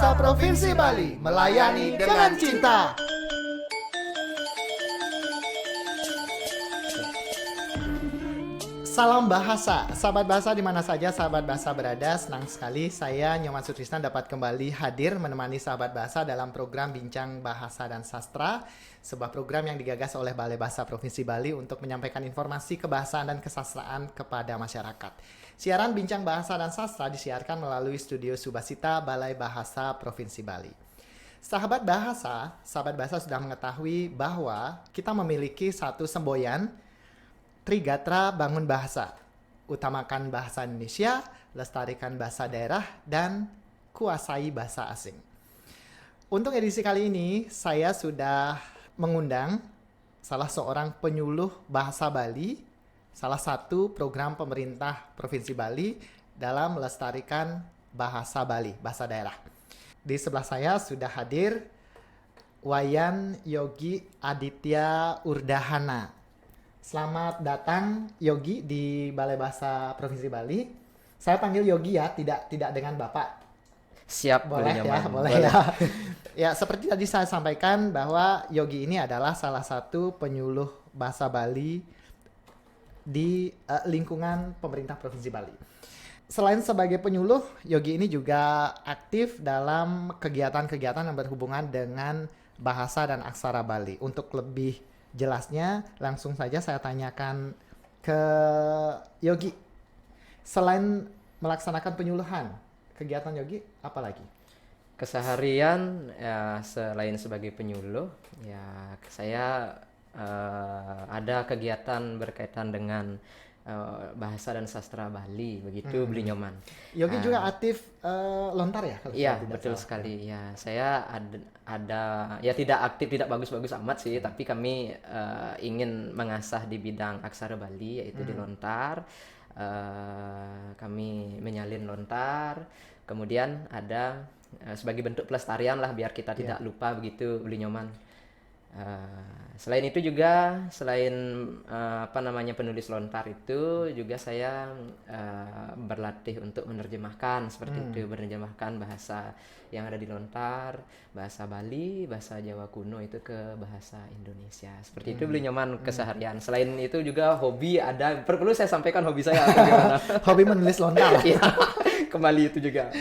Bahasa Provinsi Bali, melayani dengan cinta. Salam bahasa, sahabat bahasa di mana saja sahabat bahasa berada. Senang sekali saya Nyoman Sutrisna dapat kembali hadir menemani sahabat bahasa dalam program Bincang Bahasa dan Sastra, sebuah program yang digagas oleh Balai Bahasa Provinsi Bali untuk menyampaikan informasi kebahasaan dan kesastraan kepada masyarakat. Siaran Bincang Bahasa dan Sastra disiarkan melalui studio Subasita Balai Bahasa Provinsi Bali. Sahabat bahasa sudah mengetahui bahwa kita memiliki satu semboyan Trigatra Bangun Bahasa, utamakan bahasa Indonesia, lestarikan bahasa daerah, dan kuasai bahasa asing. Untuk edisi kali ini, saya sudah mengundang salah seorang penyuluh bahasa Bali, salah satu program pemerintah Provinsi Bali dalam melestarikan bahasa Bali, bahasa daerah. Di sebelah saya sudah hadir Wayan Yogi Aditya Urdahana. Selamat datang Yogi di Balai Bahasa Provinsi Bali. Saya panggil Yogi ya, tidak dengan Bapak. Siap, Boleh ya, boleh ya. Ya, seperti tadi saya sampaikan bahwa Yogi ini adalah salah satu penyuluh bahasa Bali di lingkungan pemerintah Provinsi Bali. Selain sebagai penyuluh, Yogi ini juga aktif dalam kegiatan-kegiatan yang berhubungan dengan bahasa dan aksara Bali. Untuk lebih jelasnya, langsung saja saya tanyakan ke Yogi. Selain melaksanakan penyuluhan, kegiatan Yogi apa lagi? Keseharian ya, selain sebagai penyuluh, ya saya ada kegiatan berkaitan dengan bahasa dan sastra Bali, begitu Beli Nyoman. Yogi juga aktif lontar ya? Iya, betul sekali. Ya, saya ada ya tidak aktif, tidak bagus-bagus amat sih, tapi kami ingin mengasah di bidang aksara Bali, yaitu di lontar. Kami menyalin lontar. Kemudian ada sebagai bentuk pelestarian lah, biar kita tidak lupa, begitu Beli Nyoman. Selain itu juga, selain penulis lontar itu juga saya berlatih untuk menerjemahkan seperti itu, menerjemahkan bahasa yang ada di lontar, bahasa Bali, bahasa Jawa kuno itu ke bahasa Indonesia. Seperti itu Beli Nyoman keseharian. Selain itu juga hobi ada, perlu saya sampaikan hobi saya atau gimana? Hobi menulis lontar. Iya, kembali itu juga.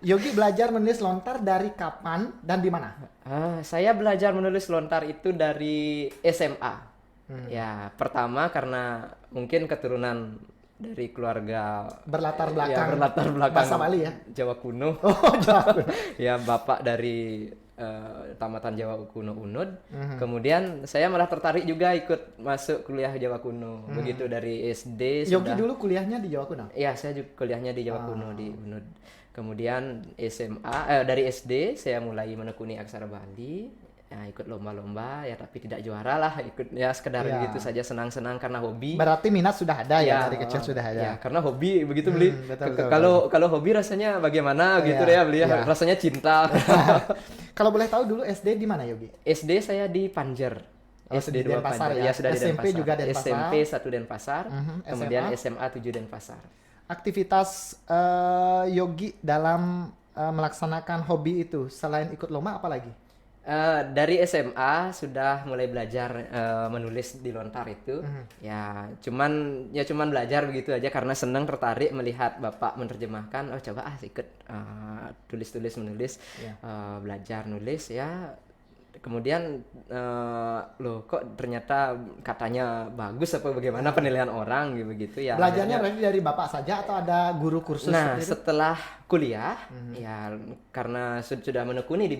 Yogi belajar menulis lontar dari kapan dan di mana? Saya belajar menulis lontar itu dari SMA. Ya, pertama karena mungkin keturunan dari keluarga berlatar belakang bahasa Bali ya. Jawa kuno. Oh, Jawa kuno. Ya, bapak dari tamatan Jawa kuno UNUD. Kemudian saya malah tertarik juga ikut masuk kuliah Jawa kuno. Begitu dari SD Yogi sudah. dulu kuliahnya di Jawa kuno? Iya, saya juga kuliahnya di Jawa kuno di UNUD. Kemudian SMA, dari SD saya mulai menekuni aksara Bali, ya, ikut lomba-lomba ya, tapi tidak juara lah, ikut ya sekedar begitu saja, senang-senang karena hobi. Berarti minat sudah ada ya, dari kecil sudah ada. Ya, karena hobi begitu Beli. Betul. Kalau hobi rasanya bagaimana gitu ya Beli, rasanya cinta. Kalau boleh tahu dulu SD di mana Yogi? SD saya di Panjer. SD 2 Panjer ya, sudah di SMP Denpasar. juga Denpasar. SMP 1 Denpasar, kemudian SMA 7 Denpasar. Aktivitas Yogi dalam melaksanakan hobi itu selain ikut lomba apa lagi? Dari SMA sudah mulai belajar menulis di lontar itu. Ya cuman belajar begitu aja karena senang, tertarik melihat bapak menerjemahkan. Oh, coba ikut tulis menulis, belajar nulis ya. Kemudian loh kok ternyata katanya bagus apa bagaimana penilaian orang gitu ya. Belajarnya berarti dari bapak saja atau ada guru kursus? Nah, setelah kuliah ya karena sudah menekuni di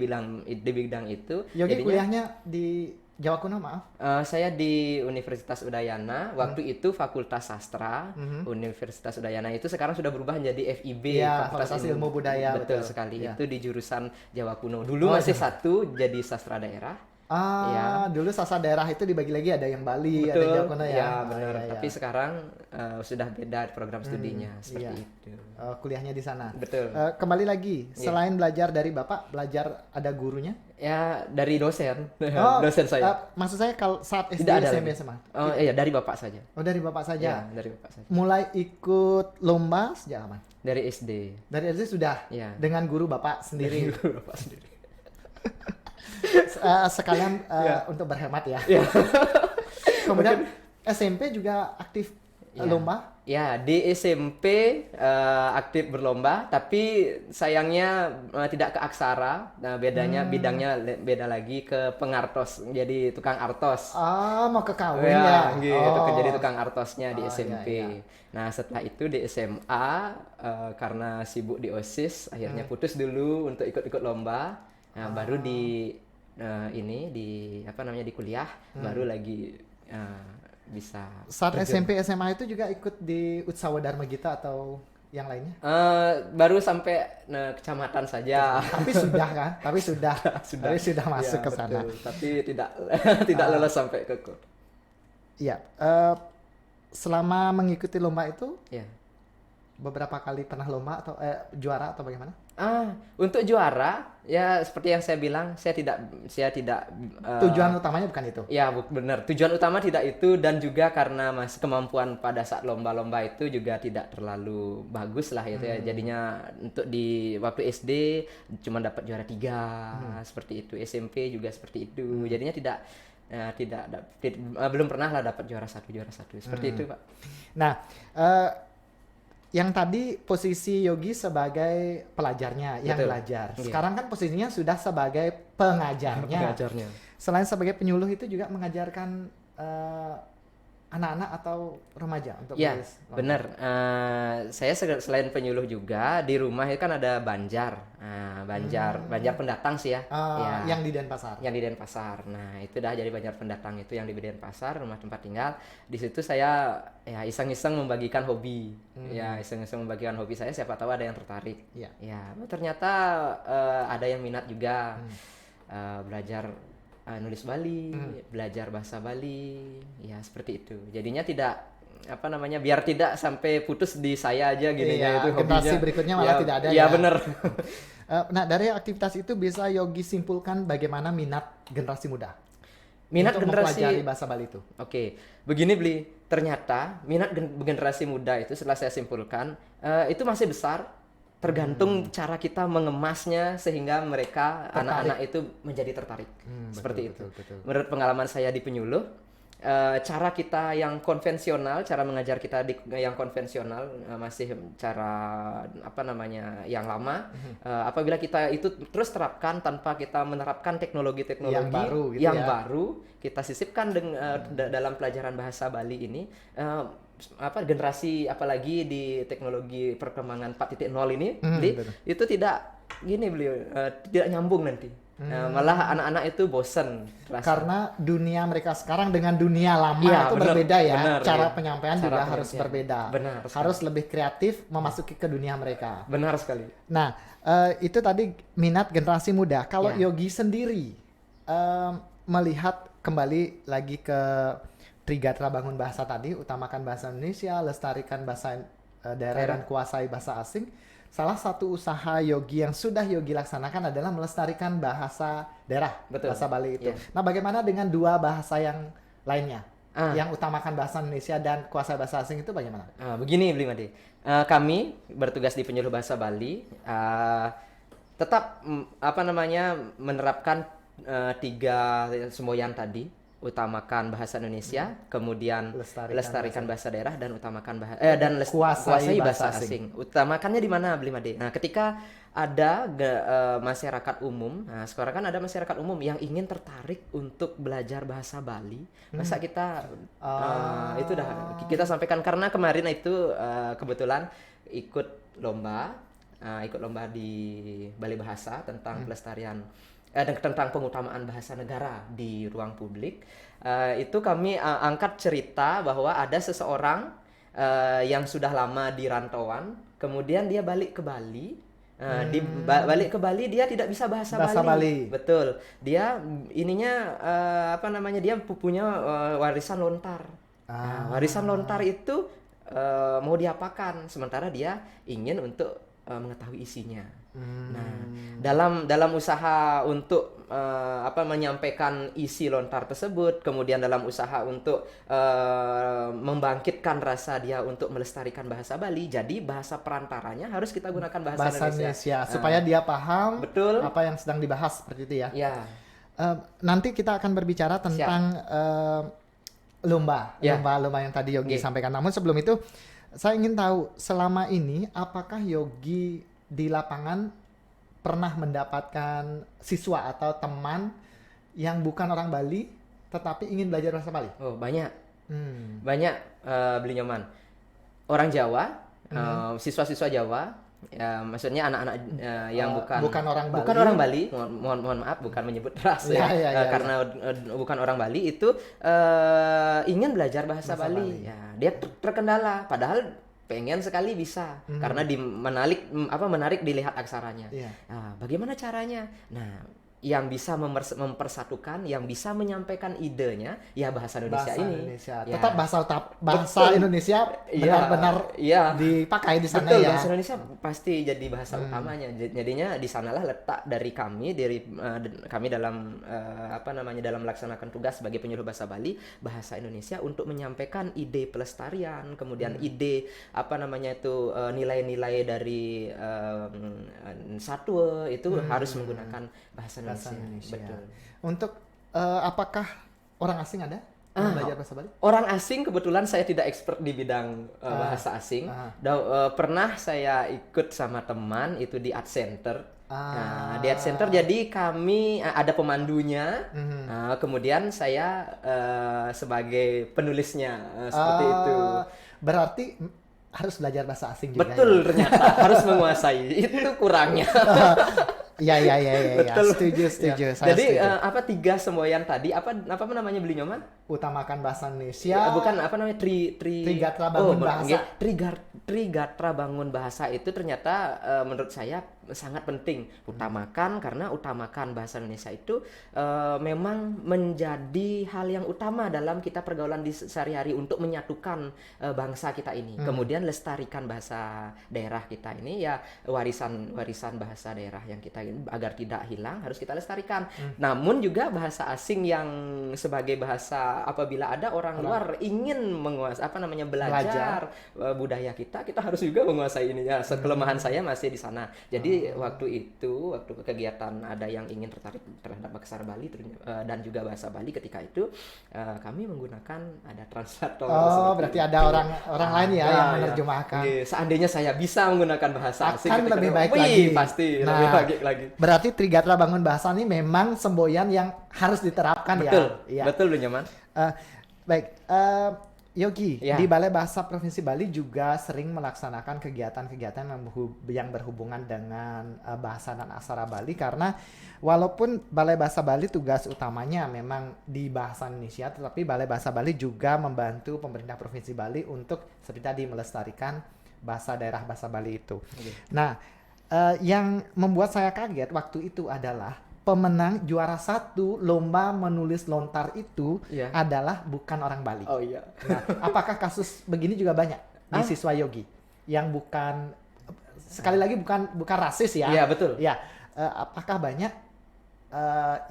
bidang itu. Yogi kuliahnya di Jawa kuno, maaf. Saya di Universitas Udayana, waktu itu Fakultas Sastra. Universitas Udayana itu sekarang sudah berubah menjadi FIB, Fakultas Ilmu Budaya. Betul sekali. Itu di jurusan Jawa kuno. Dulu masih satu jadi sastra daerah. Ya, Dulu sastra daerah itu dibagi lagi, ada yang Bali, ada betul. yang Jawa Kuno ya. Ya, Oh, benar. iya, iya. Tapi sekarang sudah beda program studinya Iya. seperti itu. Kuliahnya di sana. Betul. Kembali lagi, Iya. selain belajar dari Bapak, belajar ada gurunya? Ya, dari dosen. Oh, Dosen saya. maksud saya kalau saat SD, Tidak ada SMP, lagi. SMA. Oh iya, dari bapak saja. Oh, dari Bapak Ya, saja. dari bapak saja. Mulai ikut lomba sejak kapan? Dari SD. Dari SD sudah? Ya. Dengan guru Bapak sendiri? Bapak sendiri. Sekalian Ya. untuk berhemat ya. Ya. Kemudian SMP juga aktif Ya. lomba? Ya, di SMP aktif berlomba, tapi sayangnya tidak ke aksara. Nah, bedanya bidangnya beda lagi ke pengartos, jadi tukang artos. Mau ke kawin ya? Ya, gitu. Jadi tukang artosnya di Oh, SMP. iya, iya. Nah, setelah itu di SMA karena sibuk di OSIS, akhirnya putus dulu untuk ikut-ikut lomba. Nah, baru di ini di apa namanya di kuliah, baru lagi bisa Saat terjun. SMP SMA itu juga ikut di Utsawa Dharma Gita atau yang lainnya? Baru sampai kecamatan saja. Tapi sudah kan? Tapi sudah. Tapi sudah masuk Ya, ke sana. betul. Tapi tidak tidak lolos sampai ke Iya. Selama mengikuti lomba itu ya. beberapa kali pernah lomba atau juara atau bagaimana? Untuk juara ya seperti yang saya bilang, saya tidak Tujuan utamanya bukan itu. ya benar. Tujuan utama tidak itu, dan juga karena kemampuan pada saat lomba-lomba itu juga tidak terlalu bagus lah gitu ya. Jadinya untuk di waktu SD cuma dapat juara 3 seperti itu. SMP juga seperti itu. Jadinya belum pernah lah dapat juara satu seperti itu, Pak. Nah, yang tadi posisi Yogi sebagai pelajarnya yang Betul. belajar. Iya. Sekarang kan posisinya sudah sebagai pengajarnya. Pengajarnya. Selain sebagai penyuluh itu juga mengajarkan anak-anak atau remaja untuk Ya, menulis lomba. benar. Saya selain penyuluh juga di rumah itu kan ada banjar. Banjar pendatang sih ya. Ya. Yang di Denpasar. Yang di Denpasar. Nah, itu dah jadi banjar pendatang itu yang di Denpasar, rumah tempat tinggal. Di situ saya ya iseng-iseng membagikan hobi. Ya, iseng-iseng membagikan hobi saya, siapa tahu ada yang tertarik. Iya. Ya, ternyata ada yang minat juga. Belajar nulis Bali, belajar bahasa Bali, ya seperti itu. Jadinya tidak apa namanya, biar tidak sampai putus di saya aja gini Iya, itu generasi hobinya. berikutnya malah tidak ada ya. ya. Bener. Nah, dari aktivitas itu bisa Yogi simpulkan bagaimana minat generasi muda Minat untuk generasi mempelajari bahasa Bali itu. Oke, begini Bli, ternyata minat generasi muda itu setelah saya simpulkan itu masih besar, tergantung cara kita mengemasnya sehingga mereka anak-anak itu menjadi tertarik. Seperti itu. Betul. Menurut pengalaman saya di penyuluh, cara kita yang konvensional, cara mengajar kita yang konvensional masih cara apa namanya yang lama. Apabila kita itu terus terapkan tanpa kita menerapkan teknologi-teknologi Yang baru gitu yang ya. baru, kita sisipkan dalam pelajaran bahasa Bali ini, generasi apalagi di teknologi perkembangan 4.0 ini, betul. itu tidak gini beliau tidak nyambung nanti. Malah anak-anak itu bosen rasanya. Karena dunia mereka sekarang dengan dunia lama Iya, itu benar, berbeda ya. benar, Cara iya. penyampaian Cara juga harus penyampaian. berbeda. Benar sekali. Harus lebih kreatif memasuki ke dunia mereka. Benar sekali. Nah, itu tadi minat generasi muda. Kalau Ya. Yogi sendiri melihat kembali lagi ke Trigatra Bangun Bahasa tadi, utamakan bahasa Indonesia, lestarikan bahasa daerah dan kuasai bahasa asing. Salah satu usaha Yogi yang sudah Yogi laksanakan adalah melestarikan bahasa daerah, Betul. bahasa Bali itu. Iya. Nah, bagaimana dengan dua bahasa yang lainnya? Ah. Yang utamakan bahasa Indonesia dan kuasai bahasa asing itu bagaimana? Begini Bli Made, kami bertugas di penyuluh bahasa Bali, tetap apa namanya menerapkan 3 semboyan tadi, utamakan bahasa Indonesia, kemudian lestarikan bahasa daerah, dan utamakan kuasai bahasa asing. Utamakannya di mana Bli Made? Nah, ketika ada masyarakat umum, nah sekarang kan ada masyarakat umum yang ingin tertarik untuk belajar bahasa Bali, masa kita itu dah kita sampaikan, karena kemarin itu kebetulan ikut lomba di Bali Bahasa tentang pelestarian dan tentang pengutamaan bahasa negara di ruang publik. Itu kami angkat cerita bahwa ada seseorang yang sudah lama di rantauan, kemudian dia balik ke Bali Balik ke Bali dia tidak bisa bahasa Bahasa Bali. Betul. Dia ininya apa namanya? Dia punya warisan lontar. Nah, warisan lontar itu mau diapakan? Sementara dia ingin untuk mengetahui isinya. Nah, dalam usaha untuk menyampaikan isi lontar tersebut, kemudian dalam usaha untuk membangkitkan rasa dia untuk melestarikan bahasa Bali, jadi bahasa perantaranya harus kita gunakan bahasa Indonesia. Supaya dia paham Betul. apa yang sedang dibahas seperti itu ya. Ya. Nanti kita akan berbicara tentang lomba yang tadi Yogi Oke. sampaikan. Namun sebelum itu saya ingin tahu selama ini apakah Yogi di lapangan pernah mendapatkan siswa atau teman yang bukan orang Bali tetapi ingin belajar bahasa Bali? Oh, banyak. Banyak Beli Nyoman. Orang Jawa, siswa-siswa Jawa, ya, maksudnya anak-anak yang bukan orang Bali. Bukan orang Bali, mohon maaf, bukan menyebut ras ya, karena bukan orang Bali itu ingin belajar bahasa Bali. Ya, dia terkendala, padahal pengen sekali bisa karena menarik dilihat aksaranya. Nah, bagaimana caranya? Nah, yang bisa mempersatukan, yang bisa menyampaikan idenya, ya bahasa Indonesia ini. Ya. Ya. Tetap bahasa Indonesia benar-benar dipakai di sana. Betul, ya. bahasa Indonesia pasti jadi bahasa utamanya. Jadinya di sanalah letak dari kami dalam dalam melaksanakan tugas sebagai penyuluh bahasa Bali, bahasa Indonesia untuk menyampaikan ide pelestarian, kemudian ide nilai-nilai dari satwa itu harus menggunakan bahasa Indonesia. Betul. Untuk apakah orang asing ada yang belajar bahasa Bali? Orang asing kebetulan saya tidak expert di bidang bahasa asing. Pernah saya ikut sama teman itu di Art Center. Nah, di Art Center jadi kami ada pemandunya. Kemudian saya sebagai penulisnya seperti itu. Berarti harus belajar bahasa asing juga. Betul, ternyata harus menguasai. Itu kurangnya. Iya. Betul. Setuju. Ya. Saya Jadi setuju. Tiga semboyan tadi apa namanya Beli Nyoman? Utamakan bahasa Indonesia. Bukan Trigatra bangun bahasa. Trigatra bangun bahasa itu ternyata menurut saya sangat penting. Utamakan bahasa Indonesia itu memang menjadi hal yang utama dalam kita pergaulan di sehari-hari untuk menyatukan bangsa kita ini. Kemudian lestarikan bahasa daerah kita ini, ya warisan bahasa daerah yang kita ini agar tidak hilang harus kita lestarikan. Namun juga bahasa asing yang sebagai bahasa apabila ada orang luar ingin menguasai belajar budaya kita harus juga menguasai ini ya. Kelemahan saya masih di sana. Jadi waktu kegiatan ada yang ingin tertarik terhadap aksara Bali dan juga bahasa Bali, ketika itu kami menggunakan ada translator. Berarti ada orang lain ya yang menerjemahkan. Ya. Seandainya saya bisa menggunakan bahasa asing akan lebih baik lagi. Pasti lebih baik lagi. Berarti Trigatra bangun bahasa ini memang semboyan yang harus diterapkan. Betul, ya. Betul Beli Nyoman. Baik, Yogi, Ya. di Balai Bahasa Provinsi Bali juga sering melaksanakan kegiatan-kegiatan yang berhubungan dengan bahasa dan aksara Bali, karena walaupun Balai Bahasa Bali tugas utamanya memang di bahasa Indonesia, tetapi Balai Bahasa Bali juga membantu pemerintah Provinsi Bali untuk seperti tadi melestarikan bahasa daerah bahasa Bali itu. Nah, yang membuat saya kaget waktu itu adalah pemenang juara 1 lomba menulis lontar itu adalah bukan orang Bali. Oh iya. Nah, apakah kasus begini juga banyak di siswa Yogi yang bukan, sekali lagi bukan rasis ya? Iya betul. Ya, apakah banyak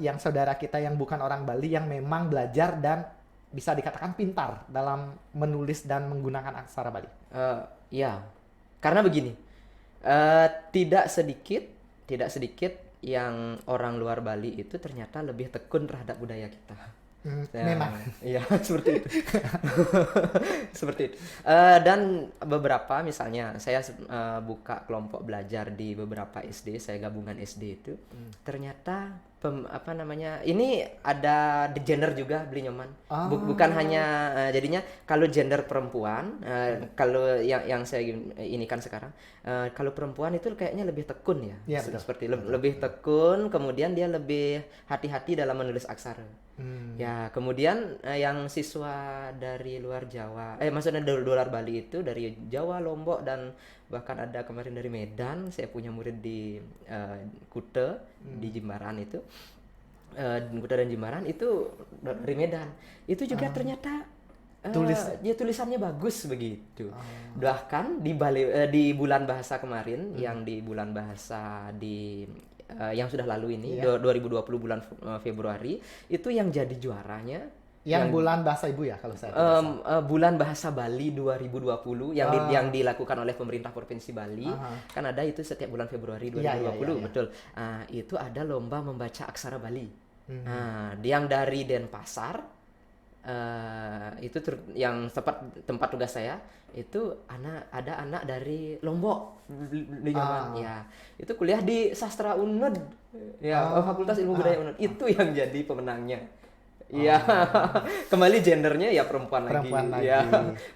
yang saudara kita yang bukan orang Bali yang memang belajar dan bisa dikatakan pintar dalam menulis dan menggunakan aksara Bali? Ya, karena begini, tidak sedikit yang orang luar Bali itu ternyata lebih tekun terhadap budaya kita. Memang. Iya, seperti itu. Seperti itu. Dan beberapa, misalnya saya buka kelompok belajar di beberapa SD, saya gabungan SD itu, ternyata apa namanya, ini ada the gender juga beli nyoman. Ah. Bukan hanya jadinya kalau gender perempuan, kalau yang saya ini kan sekarang, kalau perempuan itu kayaknya lebih tekun ya, Iya, betul. seperti lebih tekun, kemudian dia lebih hati-hati dalam menulis aksara. Ya, kemudian yang siswa dari luar Jawa, maksudnya dari luar Bali itu dari Jawa, Lombok, dan bahkan ada kemarin dari Medan. Saya punya murid di Kute, di Jimbaran itu, Kute dan Jimbaran itu dari Medan. Itu juga ternyata dia tulisannya bagus begitu. Bahkan di di bulan bahasa kemarin, yang di bulan bahasa di yang sudah lalu ini, 2020 bulan Februari, itu yang jadi juaranya Yang bulan bahasa ibu ya kalau saya tidak salah. bulan bahasa Bali 2020 yang dilakukan oleh pemerintah Provinsi Bali. Kan ada itu setiap bulan Februari 2020, Iya. betul. Itu ada lomba membaca aksara Bali. Yang dari Denpasar, itu yang tempat tugas saya itu ada anak dari Lombok, ya itu kuliah di Sastra UNED, ya Fakultas Ilmu Budaya UNED, itu yang jadi pemenangnya. Iya, kembali gendernya ya perempuan lagi. Ya.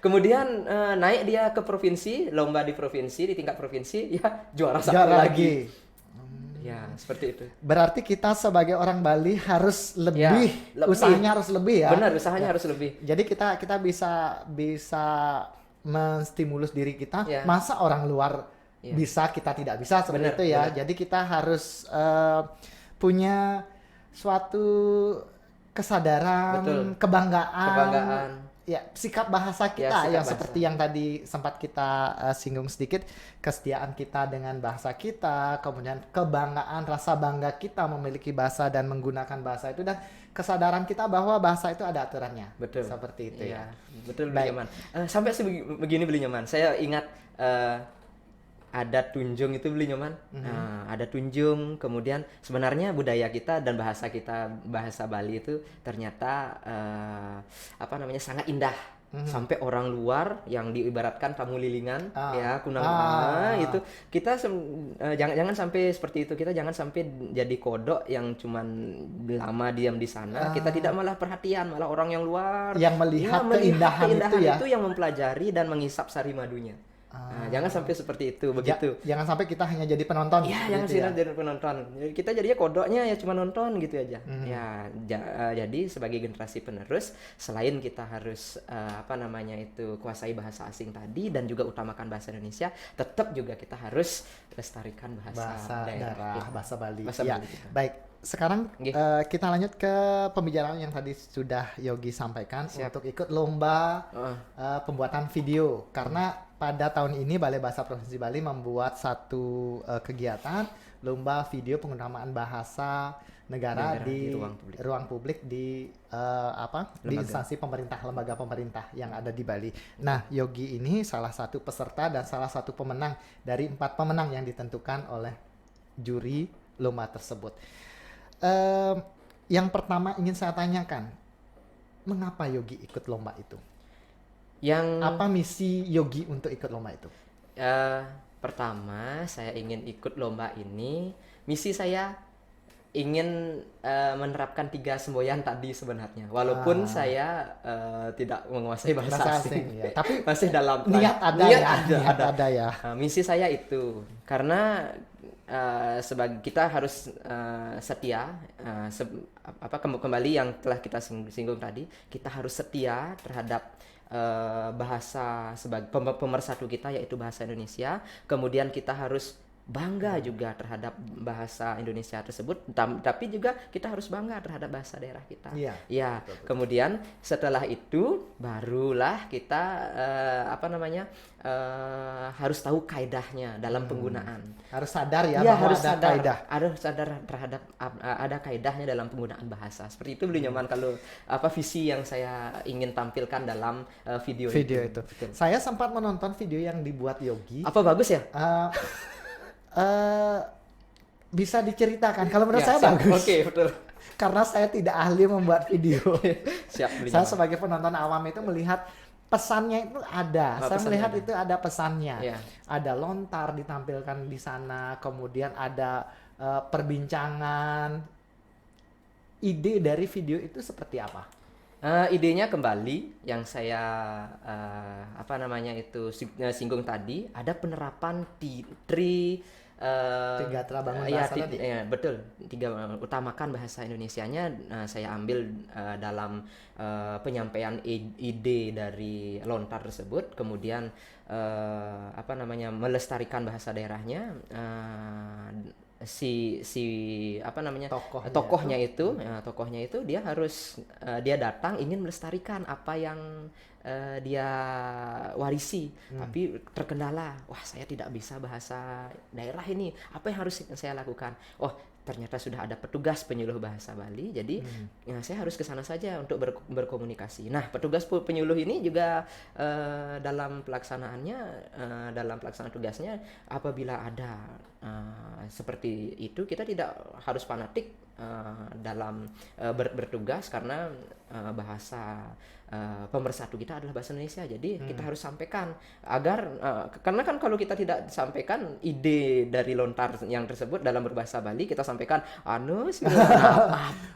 Kemudian naik dia ke provinsi, lomba di provinsi, di tingkat provinsi, ya juara satu lagi. Ya, seperti itu. Berarti kita sebagai orang Bali harus lebih, usahanya harus lebih ya. Benar, usahanya harus lebih. Jadi kita bisa menstimulus diri kita. Masa orang luar bisa, kita tidak bisa seperti itu ya. Benar. Jadi kita harus punya suatu kesadaran, kebanggaan, ya sikap bahasa kita yang bahasa. Seperti yang tadi sempat kita singgung sedikit, kesetiaan kita dengan bahasa kita, kemudian kebanggaan, rasa bangga kita memiliki bahasa dan menggunakan bahasa itu, dan kesadaran kita bahwa bahasa itu ada aturannya. Betul. Seperti itu ya. Betul, Beli Nyoman. Sampai begini Beli Nyoman, saya ingat ada tunjung itu Beli Nyoman. Ada tunjung, kemudian sebenarnya budaya kita dan bahasa kita, bahasa Bali itu ternyata sangat indah. Sampai orang luar yang diibaratkan tamu lilingan, ya kunang itu kita jangan sampai seperti itu. Kita jangan sampai jadi kodok yang cuman lama diam di sana. Kita tidak malah perhatian, malah orang yang luar yang melihat keindahan itu yang mempelajari dan mengisap sari madunya. Jangan sampai seperti itu, begitu. Jangan sampai kita hanya jadi penonton. Jangan jadi penonton. Kita jadinya kodoknya ya cuma nonton gitu aja. Jadi sebagai generasi penerus, selain kita harus kuasai bahasa asing tadi dan juga utamakan bahasa Indonesia, tetap juga kita harus lestarikan bahasa daerah, bahasa Bali. Bali. Baik. Sekarang kita lanjut ke pembicaraan yang tadi sudah Yogi sampaikan. Untuk ikut lomba pembuatan video, karena pada tahun ini Balai Bahasa Provinsi Bali membuat satu kegiatan lomba video pengunamaan bahasa negara di ruang publik di di instansi pemerintah, lembaga pemerintah yang ada di Bali. Nah, Yogi ini salah satu peserta dan salah satu pemenang dari 4 pemenang yang ditentukan oleh juri lomba tersebut. Yang pertama ingin saya tanyakan, mengapa Yogi ikut lomba itu? Apa misi Yogi untuk ikut lomba itu? Pertama, saya ingin ikut lomba ini. Misi saya ingin menerapkan 3 semboyan tadi sebenarnya. Walaupun saya tidak menguasai bahasa asing, ya. Tapi masih dalam niat ada ya. Misi saya itu karena sebagai kita harus setia, kembali yang telah kita singgung tadi, kita harus setia terhadap bahasa sebagai pemersatu kita, yaitu bahasa Indonesia. Kemudian kita harus bangga juga terhadap bahasa Indonesia tersebut, tapi juga kita harus bangga terhadap bahasa daerah kita. Betul. Kemudian setelah itu barulah kita harus tahu kaidahnya dalam penggunaan. Harus sadar bahwa harus ada kaidah. Harus sadar terhadap ada kaidahnya dalam penggunaan bahasa. Seperti itu Beli Nyoman kalau visi yang saya ingin tampilkan dalam video itu. Betul. Saya sempat menonton video yang dibuat Yogi. Apa bagus ya? Bisa diceritakan? Kalau menurut saya bagus. Oke, betul. Karena saya tidak ahli membuat video. Siap. Saya sebagai penonton awam itu melihat pesannya itu ada. Saya melihat itu ada pesannya. Ada lontar ditampilkan di sana, kemudian ada perbincangan ide dari video itu seperti apa? Idenya kembali yang saya apa namanya itu singgung tadi, ada penerapan Tiga telah bangun ya, bahasa tadi. ya, betul, tiga utamakan bahasa Indonesianya. Saya ambil dalam penyampaian ide dari lontar tersebut, kemudian apa namanya melestarikan bahasa daerahnya. Si apa namanya tokohnya itu dia harus dia datang ingin melestarikan apa yang dia warisi, tapi terkendala, wah saya tidak bisa bahasa daerah ini, apa yang harus saya lakukan? Oh ternyata sudah ada petugas penyuluh bahasa Bali, jadi ya, saya harus ke sana saja untuk berkomunikasi. Nah petugas penyuluh ini juga dalam pelaksanaannya, dalam pelaksanaan tugasnya, apabila ada seperti itu, kita tidak harus fanatik dalam bertugas, karena bahasa pemersatu kita adalah bahasa Indonesia. Jadi kita harus sampaikan agar karena kan kalau kita tidak sampaikan ide dari lontar yang tersebut dalam berbahasa Bali, kita sampaikan anus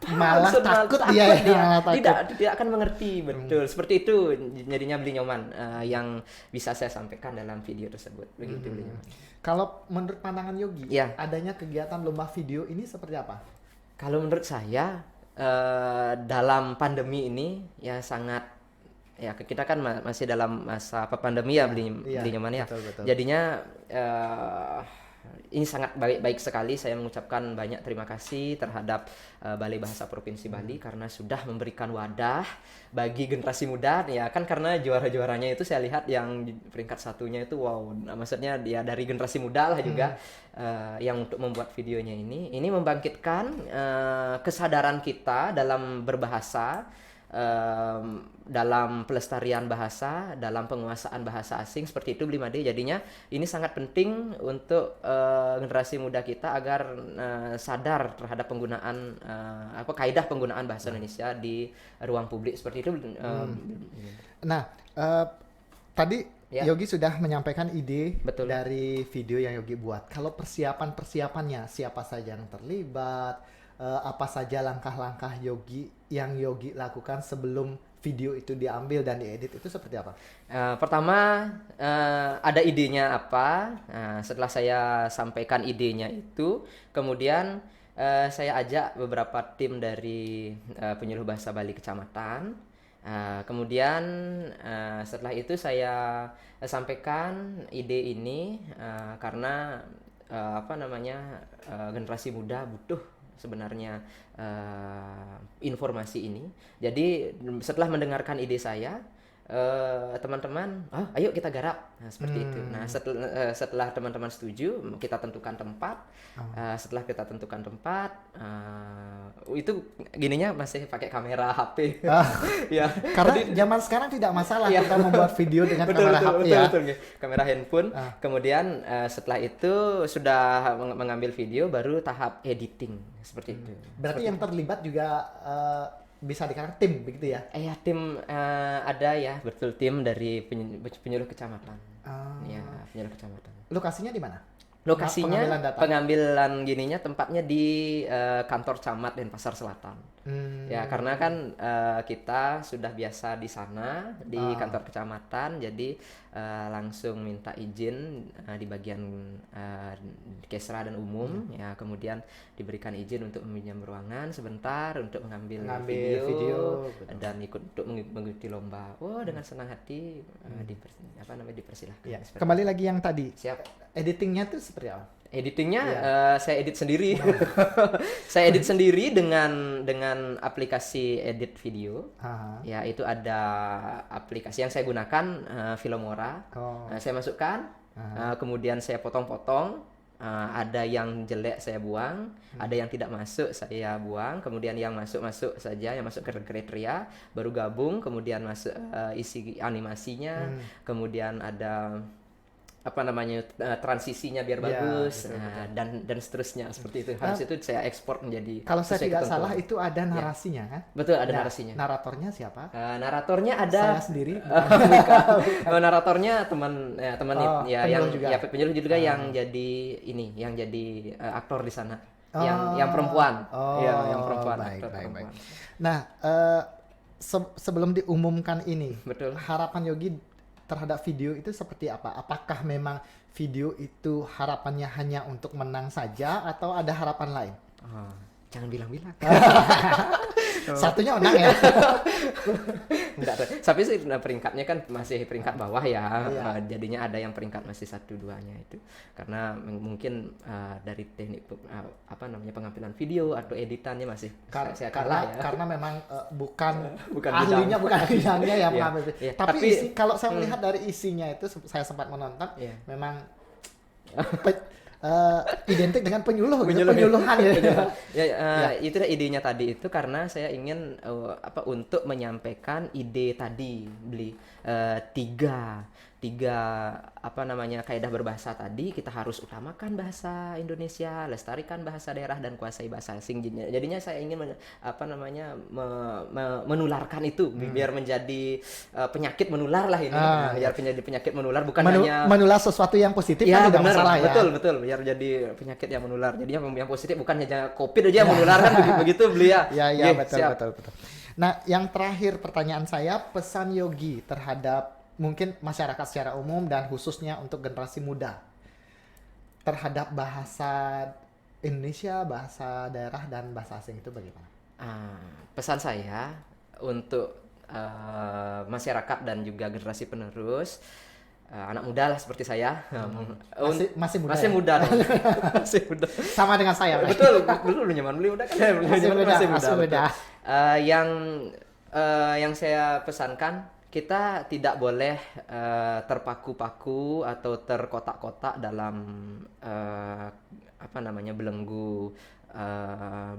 malah takut dia, malah takut. tidak akan mengerti. Betul, seperti itu jadinya Beli Nyoman yang bisa saya sampaikan dalam video tersebut. Begitu Beli Nyoman. Kalau menurut pandangan Yogi, Ya. adanya kegiatan lomba video ini seperti apa? Kalau menurut saya dalam pandemi ini ya sangat, ya kita kan masih dalam masa pandemi ya, Beli Nyoman ya. Betul. Jadinya ini sangat baik sekali. Saya mengucapkan banyak terima kasih terhadap Balai Bahasa Provinsi Bali karena sudah memberikan wadah bagi generasi muda ya kan, karena juara-juaranya itu saya lihat yang peringkat satunya itu wow, maksudnya dia dari generasi muda lah juga yang untuk membuat videonya ini membangkitkan kesadaran kita dalam berbahasa, dalam pelestarian bahasa, dalam penguasaan bahasa asing, seperti itu Beli Made. Jadinya ini sangat penting untuk generasi muda kita agar sadar terhadap penggunaan kaidah penggunaan bahasa Indonesia di ruang publik, seperti itu. Nah, tadi Ya. Yogi sudah menyampaikan ide Betul. dari video yang Yogi buat. Kalau persiapannya, siapa saja yang terlibat, apa saja langkah-langkah Yogi yang Yogi lakukan sebelum video itu diambil dan diedit, itu seperti apa? Pertama ada idenya apa. Setelah saya sampaikan idenya itu, kemudian saya ajak beberapa tim dari penyuluh bahasa Bali kecamatan. Kemudian setelah itu saya sampaikan ide ini karena apa namanya generasi muda butuh sebenarnya informasi ini. Jadi setelah mendengarkan ide saya, teman-teman, ayo kita garap. Nah, seperti itu. Nah, setelah teman-teman setuju, kita tentukan tempat. Setelah kita tentukan tempat, itu gininya masih pakai kamera HP. Ya. Karena zaman sekarang tidak masalah Ya. kita membuat video dengan kamera HP ya. Betul, kamera handphone. Kemudian setelah itu sudah mengambil video, baru tahap editing seperti itu. Berarti yang terlibat juga bisa dikatakan tim begitu ya? Ya tim ada ya, betul, tim dari penyuluh kecamatan. Ya, penyuluh kecamatan. Lokasinya di mana? Lokasinya Pengambilan data. pengambilan gininya tempatnya di kantor camat Denpasar Selatan. Ya karena kan kita sudah biasa di sana di kantor kecamatan, jadi langsung minta izin di bagian Kesra dan umum ya, kemudian diberikan izin untuk meminjam ruangan sebentar untuk mengambil video dan ikut untuk mengikuti lomba. Dengan senang hati dipersilahkan. Ya. Kembali lagi yang tadi. Siap. Editingnya tuh seperti apa? Editingnya saya edit sendiri. Saya edit sendiri dengan aplikasi edit video. Ya itu ada aplikasi yang saya gunakan, Filmora. Saya masukkan, kemudian saya potong-potong. Ada yang jelek saya buang, ada yang tidak masuk saya buang, kemudian yang masuk saja, yang masuk ke kriteria baru gabung, kemudian masuk isi animasinya, kemudian ada apa namanya transisinya biar bagus, betul. Dan seterusnya seperti itu. Habis itu saya ekspor menjadi, kalau saya tidak salah itu ada narasinya kan? Betul, ada narasinya. Naratornya siapa? Naratornya ada saya sendiri. Naratornya teman penyuluh yang juga. Ya penyuluh juga yang jadi aktor di sana. yang perempuan. Oh, Iya, yang perempuan, baik, aktor baik, perempuan. baik. Nah, sebelum diumumkan ini, Betul. harapan Yogi terhadap video itu seperti apa? Apakah memang video itu harapannya hanya untuk menang saja atau ada harapan lain? Oh, jangan bilang-bilang. Satunya menang ya. Enggak, tapi sih peringkatnya kan masih peringkat bawah ya. Iya. Jadinya ada yang peringkat masih 1-2-nya itu. Karena mungkin dari teknik pengambilan video atau editannya masih saya kalah ya. Karena memang bukan Bukan ahlinya, bidang. bukan bidangnya yang Iya, mengambil. iya. Tapi Tapi, kalau saya melihat dari isinya itu, saya sempat menonton, Iya. memang identik dengan penyuluh, gitu, Penyuluh, ya. penyuluhan ya. Itu dah idenya tadi itu karena saya ingin untuk menyampaikan ide tadi tiga kaidah berbahasa tadi. Kita harus utamakan bahasa Indonesia, lestarikan bahasa daerah dan kuasai bahasa asing. Jadinya saya ingin menularkan itu biar menjadi penyakit menular lah ini. Biar menjadi penyakit menular bukan hanya menular sesuatu yang positif kan tidak benar, masalah ya. betul biar jadi penyakit yang menular. Jadinya yang positif bukan hanya COVID aja yang menular kan begitu beli ya. Ya, Oke, betul, siap. betul. Nah, yang terakhir pertanyaan saya, pesan Yogi terhadap mungkin masyarakat secara umum dan khususnya untuk generasi muda terhadap bahasa Indonesia, bahasa daerah dan bahasa asing itu bagaimana? Pesan saya untuk masyarakat dan juga generasi penerus, anak muda lah seperti saya, Masih muda. masih ya? muda dong. Masih muda. Sama dengan saya. Pak. betul nyaman beli udah kan Masih muda, masih betul. muda. Yang saya pesankan, kita tidak boleh terpaku-paku atau terkotak-kotak dalam belenggu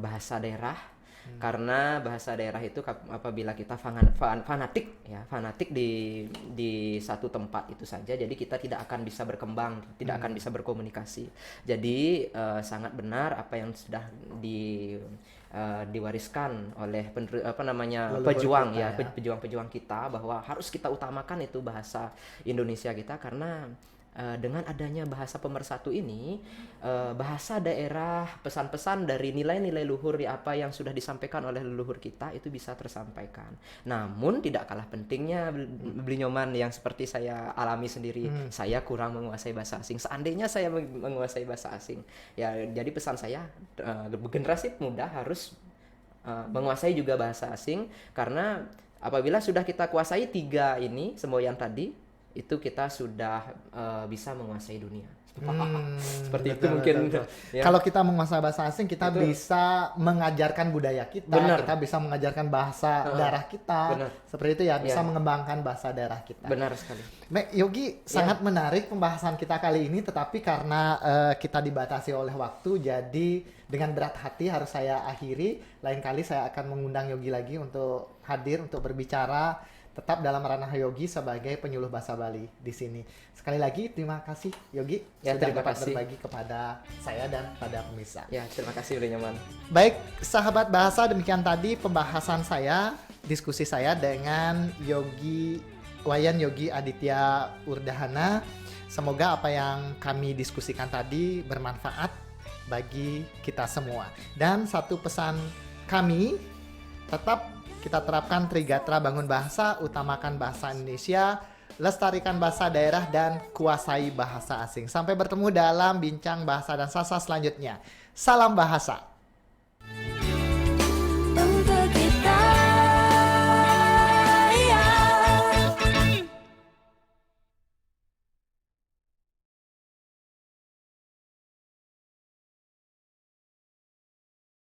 bahasa daerah. Karena bahasa daerah itu apabila kita fanatik di satu tempat itu saja, jadi kita tidak akan bisa berkembang, tidak akan bisa berkomunikasi. Jadi sangat benar apa yang sudah diwariskan oleh pejuang kita, ya. pejuang-pejuang kita, bahwa harus kita utamakan itu bahasa Indonesia kita. Karena dengan adanya bahasa pemersatu ini, bahasa daerah, pesan-pesan dari nilai-nilai luhur apa yang sudah disampaikan oleh leluhur kita itu bisa tersampaikan. Namun tidak kalah pentingnya beli nyoman yang seperti saya alami sendiri, saya kurang menguasai bahasa asing. Seandainya saya menguasai bahasa asing, ya jadi pesan saya, generasi muda harus menguasai juga bahasa asing. Karena apabila sudah kita kuasai 3 ini semboyan tadi, itu kita sudah bisa menguasai dunia. Seperti itu mungkin. Betul. Ya. Kalau kita menguasai bahasa asing, kita Betul. bisa mengajarkan budaya kita, Benar. kita bisa mengajarkan bahasa daerah kita. Benar. Seperti itu ya, bisa Ya. mengembangkan bahasa daerah kita. Benar sekali. Baik, Yogi, sangat menarik pembahasan kita kali ini, tetapi karena kita dibatasi oleh waktu, jadi dengan berat hati harus saya akhiri. Lain kali saya akan mengundang Yogi lagi untuk hadir, untuk berbicara tetap dalam ranah Yogi sebagai penyuluh bahasa Bali di sini. Sekali lagi terima kasih Yogi Ya, sudah terima dapat kasih. berbagi kepada saya dan pada pemirsa. Ya, terima kasih udah nyaman. Baik, sahabat bahasa, demikian tadi pembahasan saya, diskusi saya dengan Wayan Yogi Aditya Urdahana. Semoga apa yang kami diskusikan tadi bermanfaat bagi kita semua. Dan satu pesan kami, tetap kita terapkan Trigatra Bangun Bahasa, utamakan bahasa Indonesia, lestarikan bahasa daerah, dan kuasai bahasa asing. Sampai bertemu dalam bincang bahasa dan sastra selanjutnya. Salam bahasa.